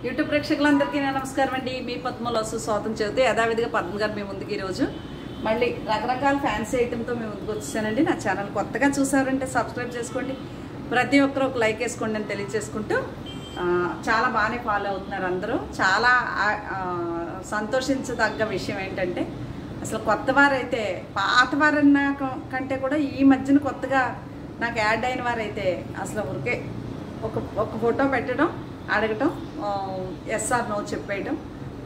YouTube ప్రేక్షకులందరికీ నమస్కారం అండి. మీ పద్మలో స్వాగతం చెబుతూ యథావిధిగా పద్మ గారు మీ ముందుకు ఈరోజు మళ్ళీ రకరకాల ఫ్యాన్సీ ఐటెంతో మీ ముందుకు వచ్చేసానండి. నా ఛానల్ కొత్తగా చూసారంటే సబ్స్క్రైబ్ చేసుకోండి, ప్రతి ఒక్కరు ఒక లైక్ వేసుకోండి అని తెలియజేసుకుంటూ చాలా బాగానే ఫాలో అవుతున్నారు అందరూ. చాలా సంతోషించదగ్గ విషయం ఏంటంటే అసలు కొత్త వారైతే పాత వారన్న కంటే కూడా ఈ మధ్యన కొత్తగా నాకు యాడ్ అయిన వారైతే అసలు ఊరికే ఒక ఫోటో పెట్టడం, అడగటం, ఎస్ఆర్ నో చెప్పేయటం,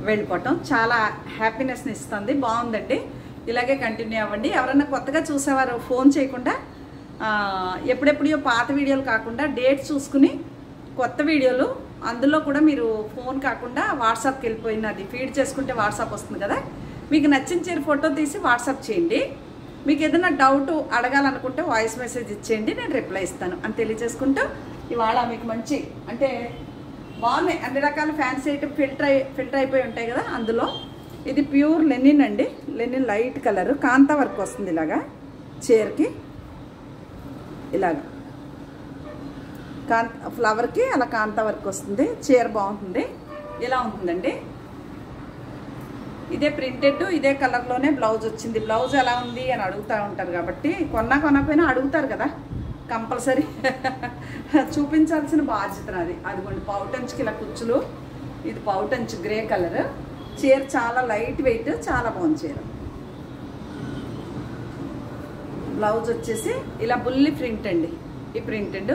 వెళ్ళిపోవటం చాలా హ్యాపీనెస్ని ఇస్తుంది. బాగుందండి, ఇలాగే కంటిన్యూ అవ్వండి. ఎవరన్నా కొత్తగా చూసేవారు ఫోన్ చేయకుండా ఎప్పుడెప్పుడో పాత వీడియోలు కాకుండా డేట్ చూసుకుని కొత్త వీడియోలు అందులో కూడా మీరు ఫోన్ కాకుండా వాట్సాప్కి వెళ్ళిపోయినది ఫీడ్ చేసుకుంటే వాట్సాప్ వస్తుంది కదా, మీకు నచ్చిన చీర ఫోటో తీసి వాట్సాప్ చేయండి. మీకు ఏదైనా డౌట్ అడగాలనుకుంటే వాయిస్ మెసేజ్ ఇచ్చేయండి, నేను రిప్లై ఇస్తాను అని తెలియజేసుకుంటూ ఇవాళ మీకు మంచి అంటే బాగున్నాయి అన్ని రకాల ఫ్యాన్సీ ఐటమ్ ఫిల్టర్ అయిపోయి ఉంటాయి కదా. అందులో ఇది ప్యూర్ లెనిన్ అండి, లెనిన్ లైట్ కలర్ కాంతా వర్క్ వస్తుంది. ఇలాగా చీరకి ఇలాగా ఫ్లవర్కి అలా కాంతా వర్క్ వస్తుంది. చీర బాగుంటుంది, ఇలా ఉంటుందండి. ఇదే ప్రింటెడ్, ఇదే కలర్లోనే బ్లౌజ్ వచ్చింది. బ్లౌజ్ ఎలా ఉంది అని అడుగుతూ ఉంటారు కాబట్టి కొనకపోయినా అడుగుతారు కదా, కంపల్సరీ చూపించాల్సిన బాధ్యత నాది. అదిగోండి పౌటంచ్కి ఇలా కుచ్చులు, ఇది పౌటంచ్ గ్రే కలర్. చీర చాలా లైట్ వెయిట్, చాలా బాగుంది చీర. బ్లౌజ్ వచ్చేసి ఇలా బుల్లి ప్రింట్ అండి, ఈ ప్రింటెడ్,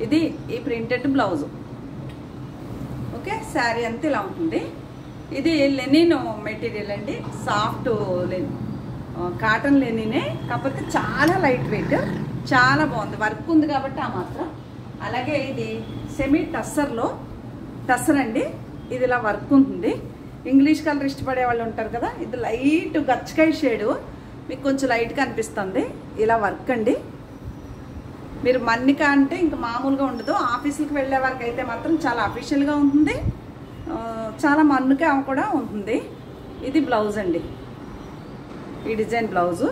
ఇది ఈ ప్రింటెడ్ బ్లౌజు. ఓకే, శారీ అంతా ఇలా ఉంటుంది. ఇది లెనిన్ మెటీరియల్ అండి, సాఫ్ట్ లెనిన్, కాటన్ లెనినే, కాకపోతే చాలా లైట్ వెయిట్, చాలా బాగుంది. వర్క్ ఉంది కాబట్టి ఆ మాత్రం. అలాగే ఇది సెమీ టస్సర్లో టస్సర్ అండి, ఇది ఇలా వర్క్ ఉంటుంది. ఇంగ్లీష్ కలర్ ఇష్టపడే వాళ్ళు ఉంటారు కదా, ఇది లైట్ గచ్చకాయ షేడు, మీకు కొంచెం లైట్గా అనిపిస్తుంది. ఇలా వర్క్ అండి. మీరు మన్నిక అంటే ఇంకా మామూలుగా ఉండదు, ఆఫీసులకు వెళ్ళే వారికి అయితే మాత్రం చాలా అఫీషియల్గా ఉంటుంది, చాలా మన్నుగా కూడా ఉంటుంది. ఇది బ్లౌజ్ అండి, ఈ డిజైన్ బ్లౌజు.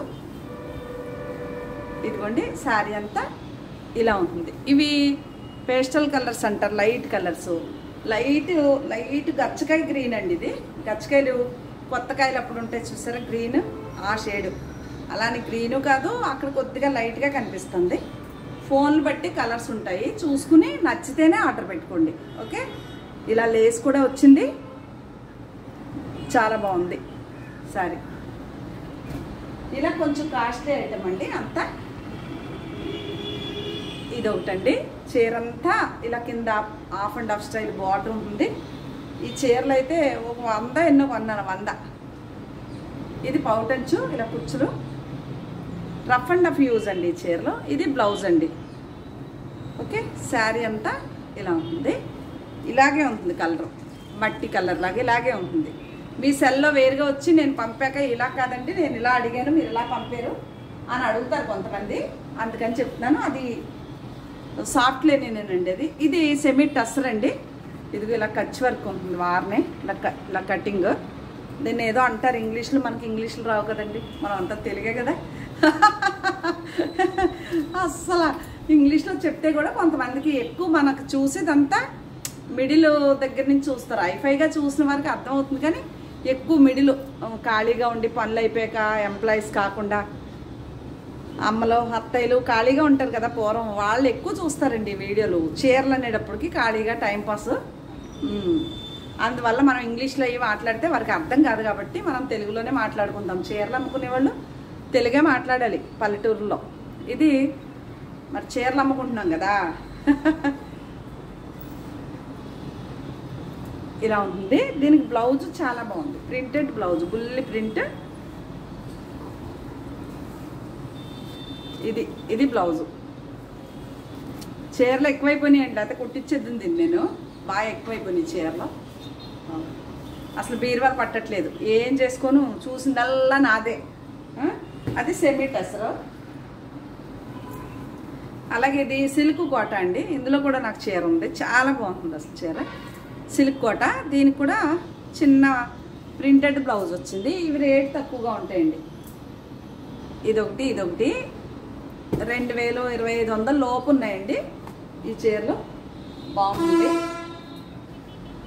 ఇదిగోండి శారీ అంతా ఇలా ఉంటుంది. ఇవి పేస్టల్ కలర్స్ అంటారు, లైట్ కలర్స్, లైట్ గచ్చకాయ గ్రీన్ అండి. ఇది గచ్చకాయలు కొత్త కాయలు అప్పుడు ఉంటాయి చూసారా, గ్రీన్, ఆ షేడు. అలానే గ్రీను కాదు, అక్కడ కొద్దిగా లైట్గా కనిపిస్తుంది. ఫోన్లు బట్టి కలర్స్ ఉంటాయి, చూసుకుని నచ్చితేనే ఆర్డర్ పెట్టుకోండి. ఓకే, ఇలా లేస్ కూడా వచ్చింది, చాలా బాగుంది సారీ. ఇలా కొంచెం కాస్ట్లీ ఐటమ్ అండి అంతా. ఇది ఒకటండి, చీరంతా ఇలా కింద half and half style border ఉంటుంది. ఈ చీరలు అయితే ఒక 100 ఎన్నో కొన్నాను, 100. ఇది పౌటంచు, ఇలా కుచ్చులు, రఫ్ అండ్ రఫ్ యూజ్ అండి ఈ చీరలో. ఇది బ్లౌజ్ అండి. ఓకే, శారీ అంతా ఇలా ఉంటుంది, ఇలాగే ఉంటుంది. కలర్ మట్టి కలర్ లాగా ఇలాగే ఉంటుంది. మీ సెల్లో వేరుగా వచ్చి నేను పంపాక ఇలా కాదండి, నేను ఇలా అడిగాను, మీరు ఇలా పంపారు అని అడుగుతారు కొంతమంది, అందుకని చెప్తున్నాను. అది సాఫ్ట్ లెనినేనండి అది. ఇది సెమీ టస్సర్ అండి, ఇది ఇలా కచ్ వర్క్ ఉంటుంది, వారనే ఇలా కటింగ్. దీన్ని ఏదో అంటారు ఇంగ్లీష్లో, మనకి ఇంగ్లీష్లో రావు కదండి, మనం అంతా తెలుగే కదా. అస్సలు ఇంగ్లీష్లో చెప్తే కూడా కొంతమందికి ఎక్కువ మనకు చూసేదంతా మిడిల్ దగ్గర నుంచి చూస్తారు. హైఫైగా చూసిన వారికి అర్థమవుతుంది, కానీ ఎక్కువ మిడిల్ ఖాళీగా ఉండి పనులు అయిపోయాక ఎంప్లాయీస్ కాకుండా అమ్మలు అత్తయ్యలు ఖాళీగా ఉంటారు కదా పూర్వం, వాళ్ళు ఎక్కువ చూస్తారండి వీడియోలు. చీరలు అనేటప్పటికి ఖాళీగా టైంపాస్. అందువల్ల మనం ఇంగ్లీష్లో అయ్యి మాట్లాడితే వారికి అర్థం కాదు కాబట్టి మనం తెలుగులోనే మాట్లాడుకుంటాం. చీరలు అమ్ముకునే వాళ్ళు తెలుగే మాట్లాడాలి పల్లెటూరులో. ఇది మరి చీరలు అమ్ముకుంటున్నాం కదా. ఇలా ఉంటుంది. దీనికి బ్లౌజ్ చాలా బాగుంది, ప్రింటెడ్ బ్లౌజ్, బుల్లి ప్రింట్. ఇది బ్లౌజు. చీరలు ఎక్కువైపోయినాయి అండి, అయితే కుట్టించేద్ది దీన్ని నేను. బాగా ఎక్కువైపోయినాయి చీరలు, అసలు బీరువాలు పట్టట్లేదు. ఏం చేసుకోను, చూసిందల్లా నాదే. అది సెమీ టస్సర్. అలాగే ఇది సిల్క్ కోట అండి, ఇందులో కూడా నాకు చీర ఉంది, చాలా బాగుంటుంది అసలు చీర. సిల్క్ కోట, దీనికి కూడా చిన్న ప్రింటెడ్ బ్లౌజ్ వచ్చింది. ఇవి రేట్ తక్కువగా ఉంటాయండి. ఇదొకటి 2000-2500 లోపు ఉన్నాయండి ఈ చీరలు. బాగుంది.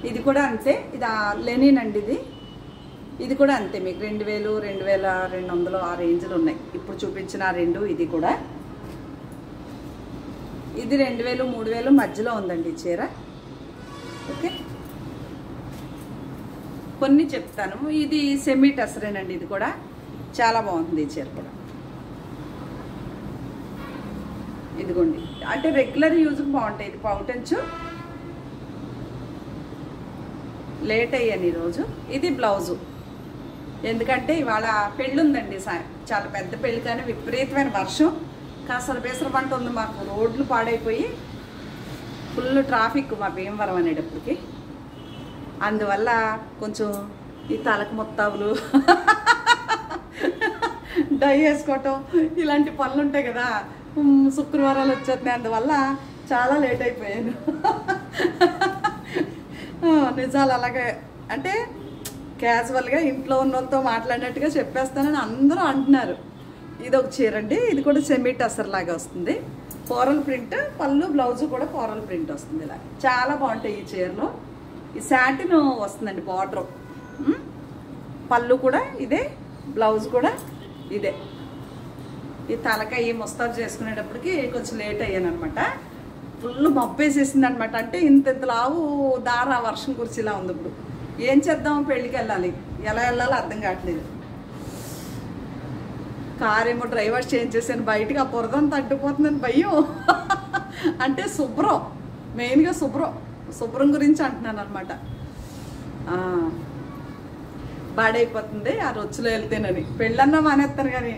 ఇది కూడా అంతే, ఇది లెనిన్ అండి. ఇది కూడా అంతే, మీకు 2000 2200 ఆ రేంజ్లో ఉన్నాయి ఇప్పుడు చూపించిన రెండు. ఇది కూడా ఇది 2000 3000 మధ్యలో ఉందండి ఈ చీర. ఓకే, కొన్ని చెప్తాను. ఇది సెమీ టసరేనండి, ఇది కూడా చాలా బాగుంది ఈ చీర కూడా. ఇదిగోండి, అంటే రెగ్యులర్ యూజ్కి బాగుంటాయి. ఇది పౌటెంచు, లేట్ అయ్యాను ఈరోజు. ఇది బ్లౌజు, ఎందుకంటే ఇవాళ పెళ్ళి ఉందండి, చాలా పెద్ద పెళ్ళి, కానీ విపరీతమైన వర్షం, కాసలు బేసర పంట ఉంది మాకు. రోడ్లు పాడైపోయి ఫుల్ ట్రాఫిక్ మా భీమవరం అనేటప్పటికి. అందువల్ల కొంచెం ఈ తలకు మొత్తావులు డై వేసుకోవటం ఇలాంటి పనులు ఉంటాయి కదా, శుక్రవారాలు వచ్చేస్తున్నాయి. అందువల్ల చాలా లేట్ అయిపోయాను. నిజాలు అలాగే, అంటే క్యాజువల్గా ఇంట్లో ఉన్న వాళ్ళతో మాట్లాడినట్టుగా చెప్పేస్తానని అందరూ అంటున్నారు. ఇది ఒక చీర అండి, ఇది కూడా సెమీ టసర్ లాగా వస్తుంది. కోరల్ ప్రింట్, పళ్ళు బ్లౌజు కూడా కోరల్ ప్రింట్ వస్తుంది. ఇలా చాలా బాగుంటాయి ఈ చీరలో. ఈ శాటిన్ వస్తుందండి బార్డర్, పళ్ళు కూడా ఇదే, బ్లౌజ్ కూడా ఇదే. ఈ తలకాయ ముస్తాబు చేసుకునేటప్పటికి కొంచెం లేట్ అయ్యాను అనమాట. ఫుల్ మబ్బేసేసింది అనమాట. అంటే ఇంత లావు దార వర్షం కురిసిలా ఉంది. ఇప్పుడు ఏం చేద్దాం, పెళ్ళికి వెళ్ళాలి, ఎలా వెళ్ళాలో అర్థం కావట్లేదు. కార్ ఏమో డ్రైవర్ చేంజ్ చేశాను, బయటకు ఆ బురదంతా అడ్డుపోతుందని భయం. అంటే శుభ్రం, మెయిన్గా శుభ్రం గురించి అంటున్నాను అనమాట. బాడైపోతుంది ఆ రొచ్చులో వెళ్తేనని, పెళ్ళన్నా మానేస్తాను కానీ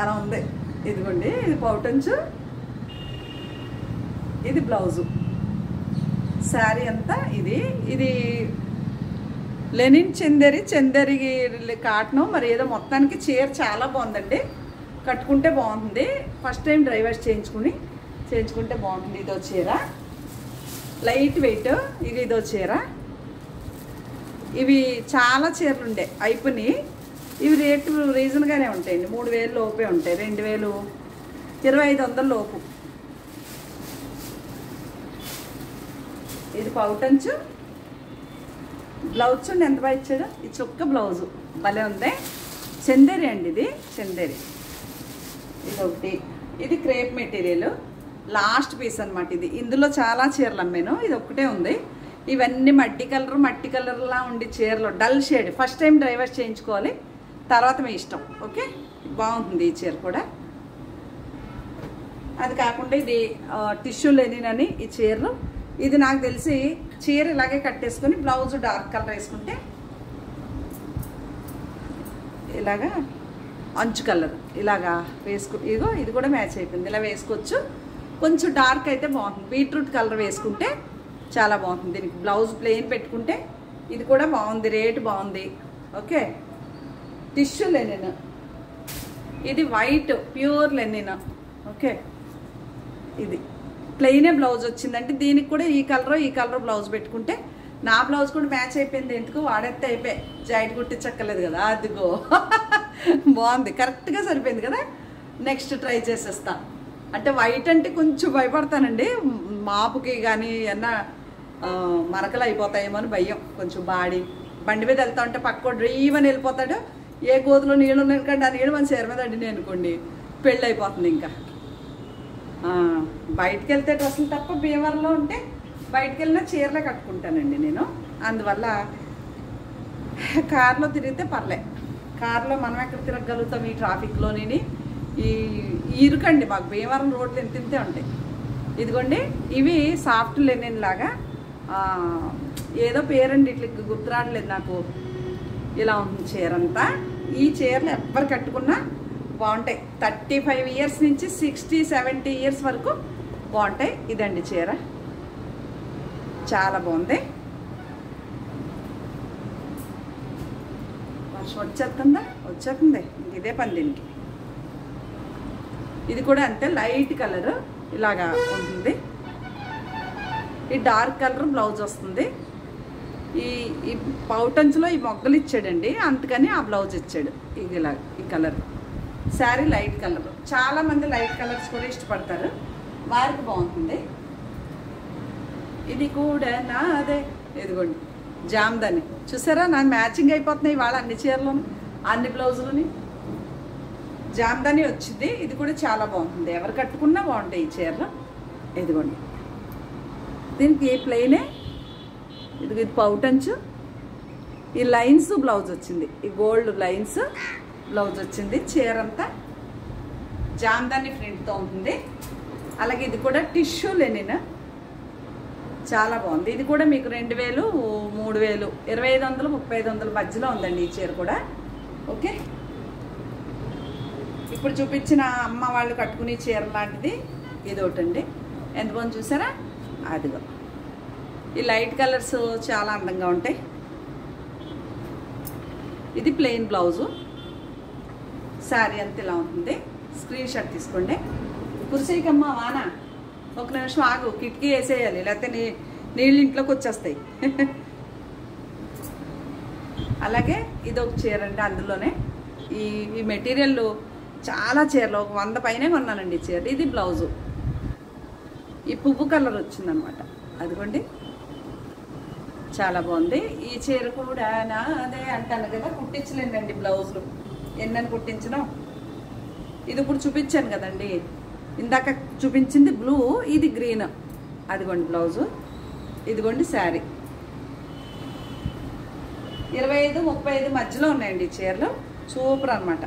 అలా ఉంది. ఇదిగోండి, ఇది పౌటంచు, ఇది బ్లౌజు, శారీ అంతా ఇది లెనిన్ చందేరి కాటను మరి ఏదో. మొత్తానికి చీర చాలా బాగుందండి, కట్టుకుంటే బాగుంటుంది. ఫస్ట్ టైం డ్రైవర్స్ చేయించుకుంటే బాగుంటుంది. ఇదో చీర లైట్ వెయిట్, ఇదో చీర. ఇవి చాలా చీరలు ఉండే అయిపోయి, ఇవి రేటు రీజన్గానే ఉంటాయండి. 3000 లోపే ఉంటాయి, 2000 2500 లోపు. ఇది పౌటంచు, బ్లౌజ్ చూడండి ఎంత బాగా ఇచ్చాడు. ఈ చుక్క బ్లౌజు భలే ఉంది. చందేరి అండి, ఇది చందేరి. ఇది ఒకటి, ఇది క్రేప్ మెటీరియల్ లాస్ట్ పీస్ అనమాట. ఇది ఇందులో చాలా చీరలు అమ్మాను, ఇది ఒక్కటే ఉంది. ఇవన్నీ మట్టి కలర్లా ఉండి చీరలు, dull shade. First time drivers చేయించుకోవాలి, తర్వాత మీ ఇష్టం. ఓకే, బాగుంటుంది ఈ చీర కూడా. అది కాకుండా ఇది టిష్యూ లెనిన్ అని ఈ చీరలు. ఇది నాకు తెలిసి చీర ఇలాగే కట్టేసుకొని బ్లౌజ్ డార్క్ కలర్ వేసుకుంటే, ఇలాగా అంచు కలర్ ఇలాగా ఇదిగో ఇది కూడా మ్యాచ్ అయిపోయింది. ఇలా వేసుకోవచ్చు. కొంచెం డార్క్ అయితే బాగుంటుంది. బీట్రూట్ కలర్ వేసుకుంటే చాలా బాగుంటుంది. దీనికి బ్లౌజ్ ప్లెయిన్ పెట్టుకుంటే ఇది కూడా బాగుంది, రేటు బాగుంది. ఓకే, టిష్యూ లెనిన్, ఇది వైట్ ప్యూర్ లెనిన్. ఓకే, ఇది ప్లెయినే బ్లౌజ్ వచ్చిందంటే దీనికి కూడా ఈ కలర్ బ్లౌజ్ పెట్టుకుంటే, నా బ్లౌజ్ కూడా మ్యాచ్ అయిపోయింది. ఎందుకు వాడేస్తే అయిపోయి జాయింట్ కుట్టించక్కర్లేదు కదా. అదిగో బాగుంది, కరెక్ట్గా సరిపోయింది కదా. నెక్స్ట్ ట్రై చేసేస్తా. అంటే వైట్ అంటే కొంచెం భయపడతానండి, మాపుకి కానీ ఏమన్నా మరకలు అయిపోతాయేమో అని భయం. కొంచెం బండి మీద వెళ్తా ఉంటే పక్క డ్రీవని వెళ్ళిపోతాడు. ఏ గోతులో నీళ్ళు ఉన్నాయంటే ఆ నీళ్ళు మన చీర మీద అడిగినాయి అనుకోండి, పెళ్ళి అయిపోతుంది. ఇంకా బయటకు వెళ్తే డ్రెస్సులు తప్ప, భీమవరంలో ఉంటే బయటకు వెళ్ళినా చీరలే కట్టుకుంటానండి నేను. అందువల్ల కార్లో తిరిగితే పర్లే. కార్లో మనం ఎక్కడ తిరగలుగుతాం ఈ ట్రాఫిక్లోని. ఈ ఇరుకండి మాకు భీమవరం రోడ్లు ఇంతే ఉంటాయి. ఇదిగోండి, ఇవి సాఫ్ట్ లెనిన్ లాగా ఏదో పేరండి, ఇట్లా గుర్తురాడలేదు నాకు. ఇలా ఉంది చీర అంతా. ఈ చీరలు ఎవ్వరు కట్టుకున్నా బాగుంటాయి. 35 ఇయర్స్ నుంచి 60-70 ఇయర్స్ వరకు బాగుంటాయి. ఇదండి చీర, చాలా బాగుంది. వర్షం వచ్చేస్తుంది. ఇదే పని దీనికి. ఇది కూడా అంతే, లైట్ కలర్ ఇలాగా ఉంటుంది. ఈ డార్క్ కలర్ బ్లౌజ్ వస్తుంది. ఈ పౌటంచులో ఈ మొగ్గలు ఇచ్చాడండి, అందుకని ఆ బ్లౌజ్ ఇచ్చాడు. ఇది ఇలా ఈ కలర్. శారీ లైట్ కలర్, చాలామంది లైట్ కలర్స్ కూడా ఇష్టపడతారు, వారికి బాగుంటుంది. ఇది కూడా నాదే ఇదిగోండి జామ్దాని చూసారా, నాకు మ్యాచింగ్ అయిపోతున్నాయి ఇవాళ అన్ని చీరలోని అన్ని బ్లౌజులని జామ్దాని వచ్చింది. ఇది కూడా చాలా బాగుంటుంది, ఎవరు కట్టుకున్నా బాగుంటాయి ఈ చీరలు. ఇదిగోండి దీనికి ప్లెయినే, ఇది పౌటంచు, ఈ లైన్స్ బ్లౌజ్ వచ్చింది, ఈ గోల్డ్ లైన్స్ బ్లౌజ్ వచ్చింది. చీర అంతా జామ్దాని ప్రింట్తో ఉంటుంది. అలాగే ఇది కూడా టిష్యూ లెనిన్, చాలా బాగుంది. ఇది కూడా మీకు 2000, 3000, 2500, 3500 మధ్యలో ఉందండి ఈ చీర కూడా. ఓకే, ఇప్పుడు చూపించిన అమ్మ వాళ్ళు కట్టుకునే చీర లాంటిది ఇది ఒకటండి. ఎంత బాగుంది చూసారా, అదిగో ఈ లైట్ కలర్స్ చాలా అందంగా ఉంటాయి. ఇది ప్లెయిన్ బ్లౌజు, శారీ అంత ఇలా ఉంటుంది. స్క్రీన్ షాట్ తీసుకోండి. కుర్చీకమ్మ వాన ఒక నిమిషం ఆగు, కిటికీ వేసేయాలి లేకపోతే నీళ్ళు ఇంట్లోకి వచ్చేస్తాయి. అలాగే ఇది ఒక చీర అండి, అందులోనే ఈ మెటీరియల్ చాలా చీరలు ఒక 100 పైనే కొన్నానండి చీర. ఇది బ్లౌజు, ఈ పువ్వు కలర్ వచ్చిందనమాట. అదిగోండి చాలా బాగుంది. ఈ చీర కూడా అదే అంటాను కదా, కుట్టించలేనండి బ్లౌజులు, ఎన్నని కుట్టించడం. ఇది ఇప్పుడు చూపించాను కదండి, ఇందాక చూపించింది బ్లూ, ఇది గ్రీన్. అదిగోండి బ్లౌజు, ఇదిగోండి శారీ. 25, 35 మధ్యలో ఉన్నాయండి ఈ చీరలు. సూపర్ అనమాట.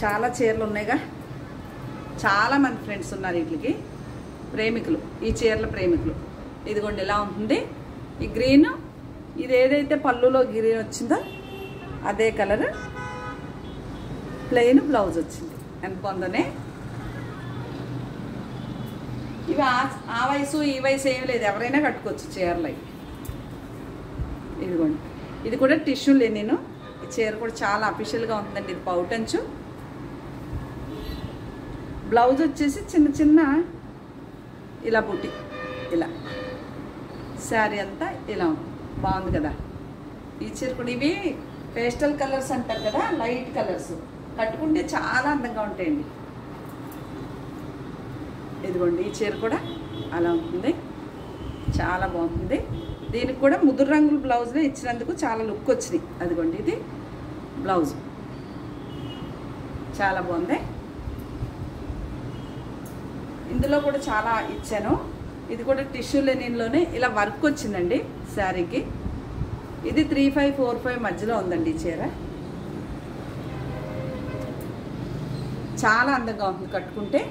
చాలా చీరలు ఉన్నాయిగా, చాలామంది ఫ్రెండ్స్ ఉన్నారు వీటికి, ప్రేమికులు, ఈ చీరల ప్రేమికులు. ఇదిగోండి ఇలా ఉంటుంది ఈ గ్రీన్. ఇది ఏదైతే పళ్ళులో గ్రీన్ వచ్చిందో అదే కలర్, ప్లెయిన్ బ్లౌజ్ వచ్చింది. ఎంత పొందనే ఇవి ఆ వయసు ఈ వయసు ఏం లేదు, ఎవరైనా కట్టుకోవచ్చు చీరలు అవి. ఇదిగోండి ఇది కూడా టిష్యూ లెనిన్. ఈ చీర కూడా చాలా అఫీషియల్గా ఉంటుందండి. ఇది పౌటంచు, బ్లౌజ్ వచ్చేసి చిన్న చిన్న ఇలా బుట్టి, ఇలా శారీ అంతా ఇలా బాగుంది కదా ఈ చీర కూడా. ఇవి పేస్టల్ కలర్స్ అంటారు కదా, లైట్ కలర్స్, కట్టుకుంటే చాలా అందంగా ఉంటాయండి. ఇదిగోండి ఈ చీర కూడా అలా ఉంటుంది, చాలా బాగుంటుంది. దీనికి కూడా ముదురు రంగుల బ్లౌజ్లో ఇచ్చినందుకు చాలా లుక్ వచ్చినాయి. అదిగోండి ఇది బ్లౌజ్, చాలా బాగుంది. ఇందులో కూడా చాలా ఇచ్చాను. ఇది కూడా టిష్యూ లెనిన్లోనే ఇలా వర్క్ వచ్చిందండి శారీకి. ఇది 35, 45 మధ్యలో ఉందండి ఈ చీర. చాలా అందంగా ఉంటుంది కట్టుకుంటే.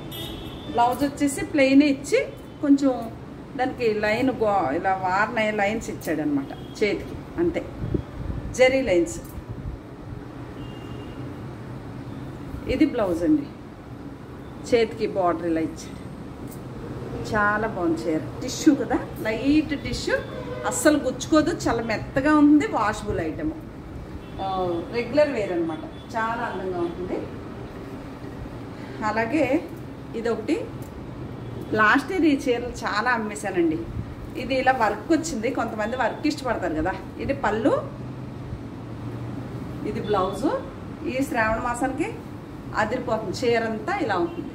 బ్లౌజ్ వచ్చేసి ప్లెయిన్ ఇచ్చి కొంచెం దానికి లైన్ ఇలా వార్న లైన్స్ ఇచ్చాడనమాట చేతికి, అంతే జరీ లైన్స్. ఇది బ్లౌజ్ అండి, చేతికి బార్డర్ ఇలా ఇచ్చాడు. చాలా బాగుంది చీర. టిష్యూ కదా, లైట్ టిష్యూ, అస్సలు గుచ్చుకోదు, చాలా మెత్తగా ఉంది. వాషబుల్ ఐటమ్, రెగ్యులర్ వేర్ అనమాట. చాలా అందంగా ఉంటుంది. అలాగే ఇదొకటి, లాస్ట్ ఇయర్ ఈ చీరలు చాలా అమ్మేశానండి. ఇది ఇలా వర్క్ వచ్చింది, కొంతమంది వర్క్ ఇష్టపడతారు కదా. ఇది పళ్ళు, ఇది బ్లౌజు. ఈ శ్రావణ మాసానికి అదిరిపోతుంది చీర అంతా ఇలా ఉంటుంది.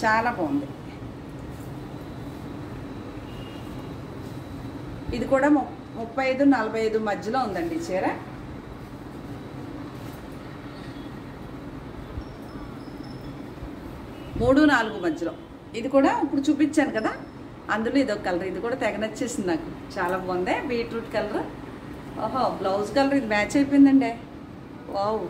చాలా బాగుంది. ఇది కూడా 35, 45 మధ్యలో ఉందండి ఈ చీర. మూడు 4 మధ్యలో. ఇది కూడా ఇప్పుడు చూపించాను కదా, అందులో ఇదొక కలర్. ఇది కూడా తెగ నచ్చేసింది నాకు, చాలా బాగుంది. Beetroot colour. ఓహో, బ్లౌజ్ కలర్ ఇది మ్యాచ్ అయిపోయిందండి. వావ్,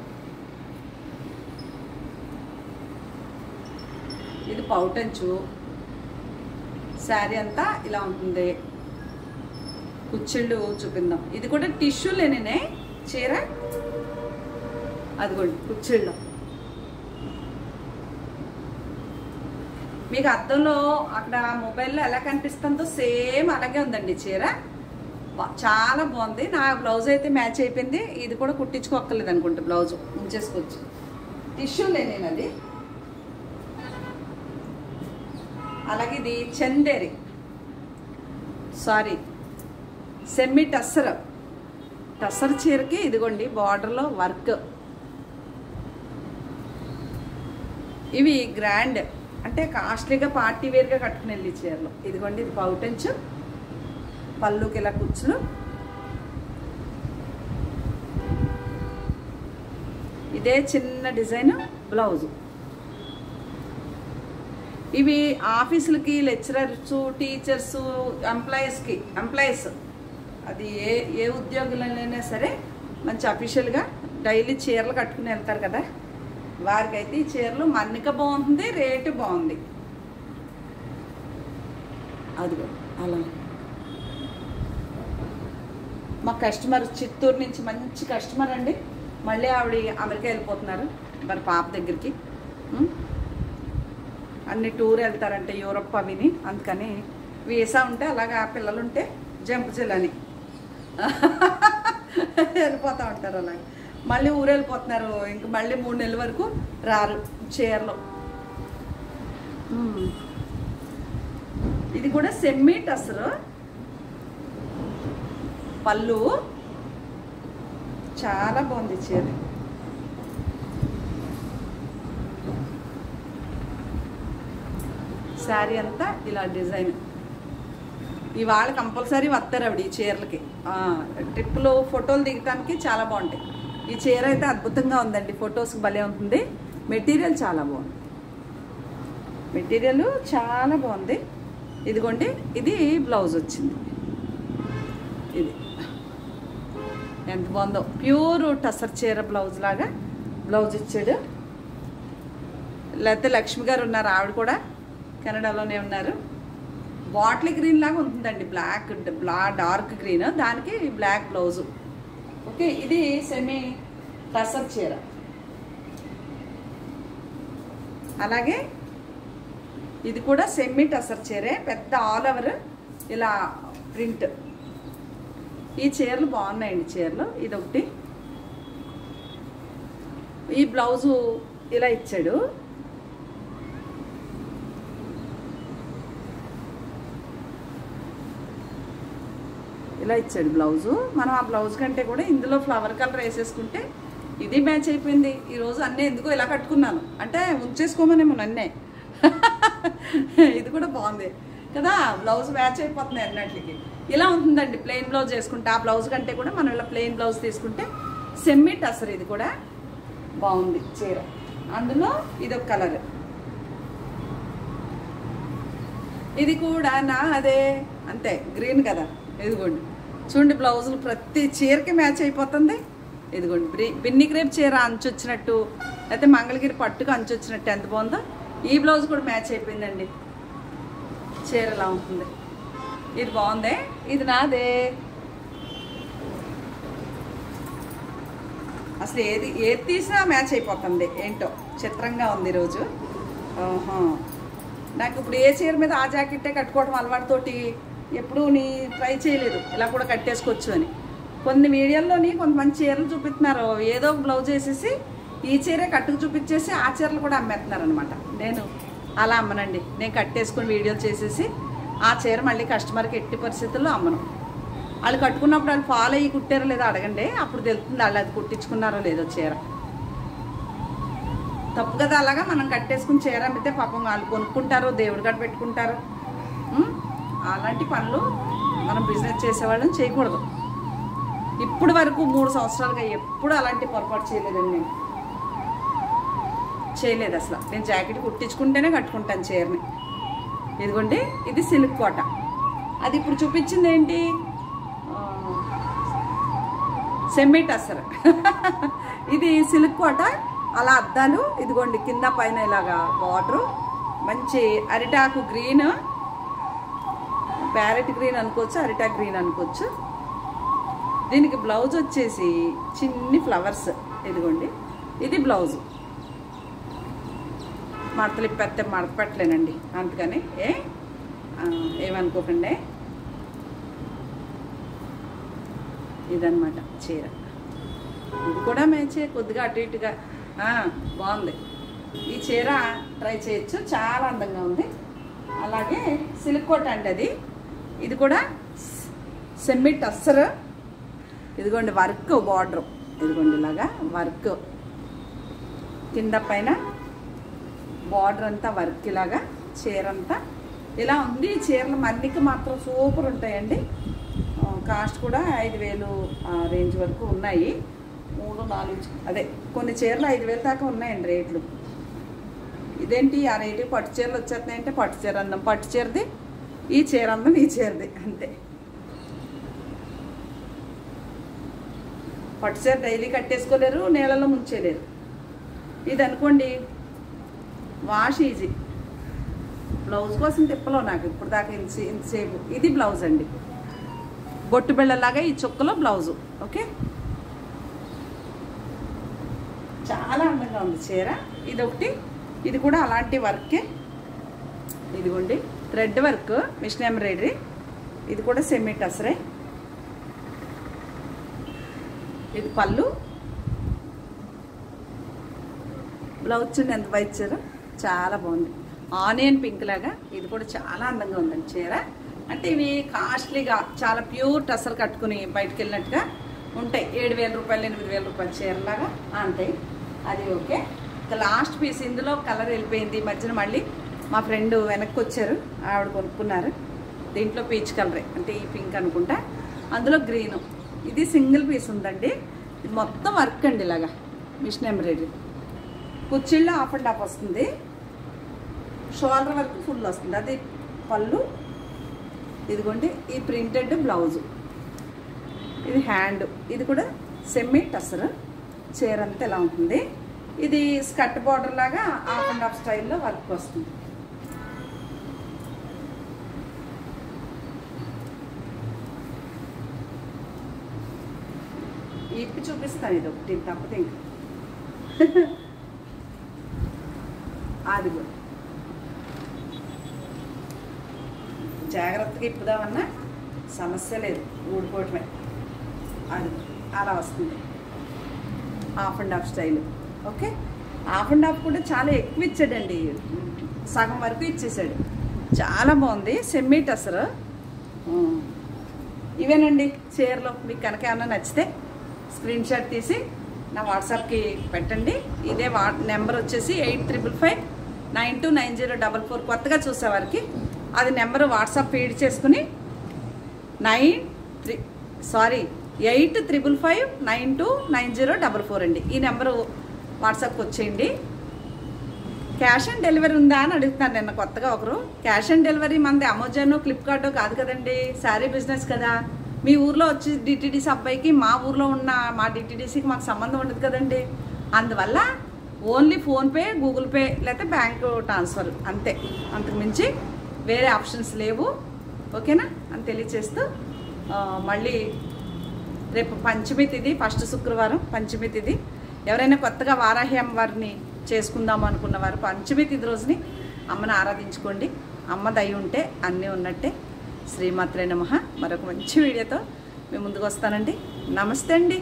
ఇది పౌటంచు, శారీ అంతా ఇలా ఉంటుంది. కుచ్చిళ్ళు చూపిందాం. ఇది కూడా టిష్యూ లెనినే చీర. అదిగోండి కుచ్చిళ్ళు. మీకు అద్దంలో అక్కడ మొబైల్లో ఎలా కనిపిస్తుందో సేమ్ అలాగే ఉందండి చీర. చాలా బాగుంది. నా బ్లౌజ్ అయితే మ్యాచ్ అయిపోయింది. ఇది కూడా కుట్టించుకోక్కర్లేదు అనుకుంటా, బ్లౌజ్ ఉంచేసుకోవచ్చు. టిష్యూ లేనిది. అలాగే ఇది చందేరి, సారీ సెమీ టస్సర్. టస్సర్ చీరకి ఇదిగోండి బార్డర్లో వర్క్. ఇవి గ్రాండ్ అంటే కాస్ట్లీగా పార్టీ వేర్గా కట్టుకుని వెళ్ళి చీరలు. ఇదిగోండి, ఇది పౌటెంచు, పళ్ళుకి ఇలా కుచ్చులు, ఇదే చిన్న డిజైన్ బ్లౌజు. ఇవి ఆఫీసులకి, లెక్చరర్స్, టీచర్స్, ఎంప్లాయీస్ అది ఏ ఉద్యోగులైనా సరే మంచి అఫీషియల్గా డైలీ చీరలు కట్టుకుని వెళ్తారు కదా, వారికైతే ఈ చీరలు మన్నిక బాగుంటుంది, రేటు బాగుంది. అదిగో అలా మా కస్టమర్ చిత్తూరు నుంచి మంచి కస్టమర్ అండి. మళ్ళీ ఆవిడ అమెరికా వెళ్ళిపోతున్నారు మరి పాప దగ్గరికి. అన్ని టూర్ వెళ్తారంటే యూరప్ అవిని, అందుకని వీసా ఉంటే అలాగా పిల్లలు ఉంటే జంప్ చెల్లని వెళ్ళిపోతూ ఉంటారు. అలాగే మళ్ళీ ఊరు వెళ్ళిపోతున్నారు, ఇంక మళ్ళీ 3 నెలల వరకు రారు చీరలు. ఇది కూడా సెమ్మీ టసరు పళ్ళు, చాలా బాగుంది చీర. శారీ అంతా ఇలా డిజైన్. ఇవాళ కంపల్సరీ వస్తారు ఆవిడ ఈ చీరలకి. ట్రిప్లో ఫోటోలు దిగటానికి చాలా బాగుంటాయి. ఈ చీర అయితే అద్భుతంగా ఉందండి, ఫొటోస్కి భలే ఉంటుంది. మెటీరియల్ చాలా బాగుంది, మెటీరియల్ చాలా బాగుంది. ఇదిగోండి, ఇది బ్లౌజ్ వచ్చింది. ఇది ఎంత బాగుందో, ప్యూర్ టసర్ చీర బ్లౌజ్ లాగా బ్లౌజ్ ఇచ్చాడు. లేకపోతే లక్ష్మి గారు ఉన్నారు, ఆవిడ కూడా కెనడాలోనే ఉన్నారు. బాటిల్ గ్రీన్ లాగా ఉంటుందండి, డార్క్ గ్రీన్, దానికి బ్లాక్ బ్లౌజు. ఓకే, ఇది సెమీ టసర్ చీర. అలాగే ఇది కూడా సెమీ టసర్ చీరే, పెద్ద ఆల్ ఓవర్ ఇలా ప్రింట్. ఈ చీరలు బాగున్నాయండి చీరలు. ఇదొకటి, ఈ బ్లౌజు ఇలా ఇచ్చాడు. ఇలా ఇచ్చాడు బ్లౌజు. మనం ఆ బ్లౌజ్ కంటే కూడా ఇందులో ఫ్లవర్ కలర్ వేసేసుకుంటే ఇది మ్యాచ్ అయిపోయింది. ఈరోజు అన్నీ ఎందుకో ఇలా కట్టుకున్నాను అంటే ఉంచేసుకోమనేమో నన్నే. ఇది కూడా బాగుంది కదా, బ్లౌజ్ మ్యాచ్ అయిపోతుంది అన్నట్లకి. ఇలా ఉంటుందండి ప్లెయిన్ బ్లౌజ్ వేసుకుంటే. ఆ బ్లౌజ్ కంటే కూడా మనం ఇలా ప్లెయిన్ బ్లౌజ్ తీసుకుంటే సెమ్మీ టసర్. ఇది కూడా బాగుంది చీర. అందులో ఇదొక కలర్. ఇది కూడా అదే అంతే గ్రీన్ కదా. ఇదిగోండి చూడండి, బ్లౌజులు ప్రతి చీరకి మ్యాచ్ అయిపోతుంది. ఇదిగోండి, బిన్ని క్రేప్ చీర అంచొచ్చినట్టు, అయితే మంగళగిరి పట్టుకు అంచొచ్చినట్టు ఎంత బాగుందో. ఈ బ్లౌజ్ కూడా మ్యాచ్ అయిపోయిందండి. చీర ఎలా ఉంటుంది, ఇది బాగుంది. ఇది నాదే. అసలు ఏది తీసినా మ్యాచ్ అయిపోతుంది. ఏంటో చిత్రంగా ఉంది ఈరోజు. నాకు ఇప్పుడు ఏ చీర మీద ఆ జాకెట్టే కట్టుకోవడం అలవాటుతోటి ఎప్పుడూ ట్రై చేయలేదు ఇలా కూడా కట్టేసుకోవచ్చు అని. కొన్ని వీడియోల్లోని కొంతమంది చీరలు చూపిస్తున్నారు, ఏదో బ్లౌజ్ వేసేసి ఈ చీరే కట్టుకు చూపించేసి ఆ చీరలు కూడా అమ్మేస్తున్నారు అనమాట. నేను అలా అమ్మనండి, నేను కట్టేసుకొని వీడియోలు చేసేసి ఆ చీర మళ్ళీ కస్టమర్కి ఎట్టి పరిస్థితుల్లో అమ్మను. వాళ్ళు కట్టుకున్నప్పుడు వాళ్ళు ఫాలో అయ్యి కుట్టారో లేదో అడగండి, అప్పుడు తెలుస్తుంది వాళ్ళు అది కుట్టించుకున్నారో లేదో చీర. తప్పు కదా అలాగా మనం కట్టేసుకుని చీర అమ్మితే పాపం వాళ్ళు కొనుక్కుంటారో దేవుడి గట్ట పెట్టుకుంటారు. అలాంటి పనులు మనం బిజినెస్ చేసేవాళ్ళని చేయకూడదు. ఇప్పుడు వరకు 3 సంవత్సరాలుగా ఎప్పుడు అలాంటి పొరపాటు చేయలేదండి. నేను చేయలేదు అసలు. నేను జాకెట్ కుట్టించుకుంటేనే కట్టుకుంటాను చీరని. ఇదిగోండి, ఇది సిల్క్ కోట. అది ఇప్పుడు చూపించింది ఏంటి, సెమీ టసర్. ఇది సిల్క్ కోట. అలా అద్దాలు ఇదిగోండి, కింద పైన ఇలాగా బార్డరు, మంచి అరిటాకు గ్రీన్, ప్యారెట్ గ్రీన్ అనుకోవచ్చు, అరిటాకు గ్రీన్ అనుకోవచ్చు. దీనికి బ్లౌజ్ వచ్చేసి చిన్ని ఫ్లవర్స్. ఇదిగోండి, ఇది బ్లౌజు. మడతలు ఇప్పేస్తే మడత పెట్టలేనండి, అందుకని ఏమనుకోకండి. ఇదన్నమాట చీర. ఇది కూడా మ్యాచే, కొద్దిగా అటు ఇటుగా బాగుంది. ఈ చీర ట్రై చేయొచ్చు, చాలా అందంగా ఉంది. అలాగే సిల్క్ కోట్ అండి అది. ఇది కూడా సెమీ టస్సర్. ఇదిగోండి వర్క్ బార్డర్, ఇదిగోండి ఇలాగా వర్క్ కింద పైన బార్డర్ అంతా వర్క్ ఇలాగా చీర అంతా ఇలా ఉంది. చీరలు మన్నికి మాత్రం సూపర్ ఉంటాయండి. కాస్ట్ కూడా 5,000 రేంజ్ వరకు ఉన్నాయి. 3-4 అదే కొన్ని చీరలు 5,000 దాకా ఉన్నాయండి రేట్లు. ఇదేంటి ఆ రేటు పట్టు చీరలు వచ్చేస్తున్నాయంటే పట్టు చీర అందం పట్టు చీరది, ఈ చీర అందం ఈ చీరది అంతే. పట్టు చీర డైలీ కట్టేసుకోలేరు, నీళ్ళలో ముంచేలేరు. ఇది అనుకోండి వాష్ ఈజీ. బ్లౌజ్ కోసం తిప్పలో నాకు ఇప్పుడు దాకా ఇంతసేపు. ఇది బ్లౌజ్ అండి, బొట్టు బిళ్ళలాగా ఈ చుక్కలో బ్లౌజు. ఓకే, చాలా అందంగా ఉంది చీర. ఇది ఒకటి, ఇది కూడా అలాంటి వర్కే. ఇదిగోండి థ్రెడ్ వర్క్, మిషన్ ఎంబ్రాయిడరీ. ఇది కూడా సెమీ టసరే. ఇది పళ్ళు, బ్లౌజ్ చూడండి ఎంత బాగా ఇచ్చారు, చాలా బాగుంది. ఆనియన్ పింక్ లాగా. ఇది కూడా చాలా అందంగా ఉందండి చీర. అంటే ఇవి కాస్ట్లీగా చాలా ప్యూర్ టసర్ కట్టుకుని బయటకు వెళ్ళినట్టుగా ఉంటాయి. 7,000 రూపాయలు 8,000 రూపాయల చీరలాగా ఉంటాయి. అది ఓకే. లాస్ట్ పీస్ ఇందులో కలర్ వెళ్ళిపోయింది మధ్యన. మళ్ళీ మా ఫ్రెండ్ వెనక్కి వచ్చారు, ఆవిడ కొనుక్కున్నారు. దీంట్లో పీచ్ కలరే, అంటే ఈ పింక్ అనుకుంటా, అందులో గ్రీను. ఇది సింగిల్ పీస్ ఉందండి. ఇది మొత్తం వర్క్ అండి ఇలాగా మిషన్ ఎంబ్రాయిడరీ. కుచ్చిళ్ళు హాఫ్ అండ్ హాఫ్ వస్తుంది, షోల్డర్ వర్క్ ఫుల్ వస్తుంది. అది పళ్ళు. ఇదిగోండి ఈ ప్రింటెడ్ బ్లౌజు. ఇది హ్యాండ్. ఇది కూడా సెమీ టసర్. చీర అంతా ఎలా ఉంటుంది. ఇది స్కర్ట్ బార్డర్ లాగా హాఫ్ అండ్ హాఫ్ స్టైల్లో వర్క్ వస్తుంది. ఇప్పి చూపిస్తాను. ఇది ఒకటి తప్పతే ఇంకా అది కూడా జాగ్రత్తగా ఇప్పుదామన్నా సమస్య లేదు, ఊడిపోవటమే. అది అలా వస్తుంది half and half style. Okay, half and half కూడా చాలా ఎక్కువ ఇచ్చాడండి, సగం వరకు ఇచ్చేసాడు. చాలా బాగుంది, సెమీ టసర్. ఇవేనండి చీరలో. మీకు కనుక ఏమన్నా నచ్చితే స్క్రీన్ షాట్ తీసి నా వాట్సాప్కి పెట్టండి. ఇదే నెంబర్ వచ్చేసి 8555929044. కొత్తగా చూసేవారికి అది నెంబరు వాట్సాప్ ఫీడ్ చేసుకుని 8555929044 అండి. ఈ నెంబరు వాట్సాప్కి వచ్చేయండి. క్యాష్ ఆన్ డెలివరీ ఉందా అని అడుగుతున్నారు నిన్న కొత్తగా ఒకరు. క్యాష్ ఆన్ డెలివరీ మనది అమెజాన్ ఫ్లిప్కార్ట్ కాదు కదండి, శారీ బిజినెస్ కదా. మీ ఊర్లో వచ్చి డిటీడీసీ అబ్బాయికి మా ఊర్లో ఉన్న మా డిటీడీసీకి మాకు సంబంధం ఉండదు కదండి. అందువల్ల ఓన్లీ ఫోన్పే, గూగుల్ పే లేకపోతే బ్యాంకు ట్రాన్స్ఫర్ అంతే, అంతకుమించి వేరే ఆప్షన్స్ లేవు. ఓకేనా అని తెలియచేస్తూ మళ్ళీ రేపు పంచమి తిథి, ఫస్ట్ శుక్రవారం పంచమి తిథి. ఎవరైనా కొత్తగా వారాహి అమ్మవారిని చేసుకుందాం అనుకున్న వారు పంచమి తిథి రోజుని అమ్మని ఆరాధించుకోండి. అమ్మ దయ ఉంటే అన్నీ ఉన్నట్టే. శ్రీమాత్రే నమః. మరొక మంచి వీడియోతో మేము ముందుకు వస్తానండి. నమస్తే అండి.